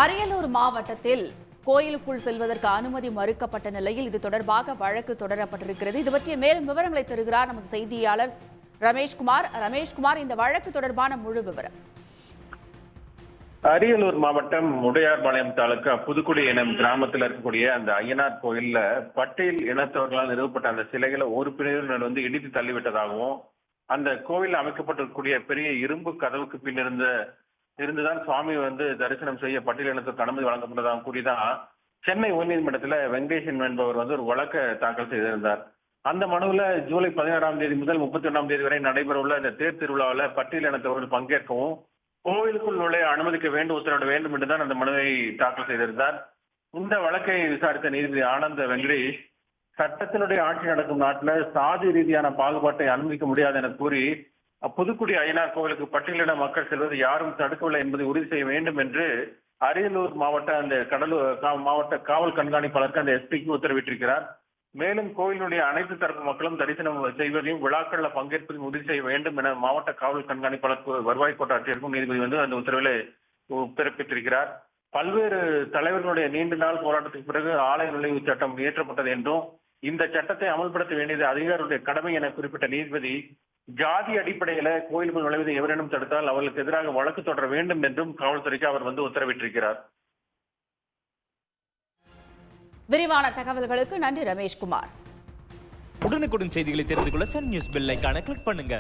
அரியலூர் மாவட்டத்தில் கோயிலுக்குள் செல்வதற்கு அனுமதி மறுக்கப்பட்ட நிலையில் இது தொடர்பாக வழக்கு தொடரப்பட்டிருக்கிறது. இது பற்றிய மேலும் விவரங்களை தருகிறார் நமது செய்தியாளர் ரமேஷ்குமார். ரமேஷ்குமார், இந்த வழக்கு தொடர்பான முழு விவரம். அரியலூர் மாவட்டம் உடையார்பாளையம் தாலுகா புதுக்குடி எனும் கிராமத்தில் இருக்கக்கூடிய அந்த ஐயனார் கோயில்ல பட்டேல் இனத்தவர்களால் நிறுவப்பட்ட அந்த சிலைகளை ஒரு பிரிவினர் இடித்து தள்ளிவிட்டதாகவும், அந்த கோவில் அமைக்கப்பட்டிருக்கக்கூடிய பெரிய இரும்பு கதவுக்கு பின் இருந்துதான் சுவாமி தரிசனம் செய்ய பட்டேல் இனத்திற்கு அனுமதி வழங்கப்பட்டதாகவும் கூறிதான் சென்னை உயர்நீதிமன்றத்துல வெங்கடேசன் என்பவர் ஒரு வழக்கை தாக்கல் செய்திருந்தார். அந்த மனுவில் ஜூலை 16ஆம் தேதி முதல் 31ஆம் தேதி வரை நடைபெறவுள்ள இந்த தேர் திருவிழாவில் பட்டேல் இனத்தவர்கள் பங்கேற்கவும் கோவிலுக்குள் நுழைய அனுமதிக்க வேண்டும், உத்தரவிட வேண்டும் என்றுதான் அந்த மனுவை தாக்கல் செய்திருந்தார். இந்த வழக்கை விசாரித்த நீதிபதி ஆனந்த வெங்கடேஷ், சட்டத்தினுடைய ஆட்சி நடக்கும் நாட்டில் சாதி ரீதியான பாகுபாட்டை அனுமதிக்க முடியாது என கூறி புதுக்குடி ஐயனார் கோவிலுக்கு பட்டியலின மக்கள் செல்வது யாரும் தடுக்கவில்லை என்பதை உறுதி செய்ய வேண்டும் என்று அரியலூர் மாவட்ட அந்த மாவட்ட காவல் கண்காணிப்பாளருக்கு அந்த எஸ்பிக்கு உத்தரவிட்டிருக்கிறார். மேலும் கோயிலுடைய அனைத்து தரப்பு மக்களும் தரிசனம் செய்வதையும் விழாக்கள்ல பங்கேற்பதையும் உறுதி செய்ய வேண்டும் என மாவட்ட காவல் கண்காணிப்பாளர் வருவாய் கோட்டாட்சியருக்கும் நீதிபதி அந்த உத்தரவில் பிறப்பித்திருக்கிறார். பல்வேறு தலைவர்களுடைய நீண்ட நாள் போராட்டத்துக்கு பிறகு ஆலய நுழைவு சட்டம் இயற்றப்பட்டது என்றும், இந்த சட்டத்தை அமல்படுத்த வேண்டியது அதிகாரிகளுடைய கடமை என குறிப்பிட்ட நீதிபதி, ஜாதி அடிப்படையில கோயிலுக்குள் நுழைவதை எவரேனும் தடுத்தால் அவர்களுக்கு எதிராக வழக்கு தொடர வேண்டும் என்றும் காவல்துறைக்கு அவர் உத்தரவிட்டிருக்கிறார். விரிவான தகவல்களுக்கு நன்றி ரமேஷ்குமார். உடனுக்குடன் செய்திகளை தெரிந்து கொள்ள சன் நியூஸ் பெல் ஐகானை கிளிக் பண்ணுங்க.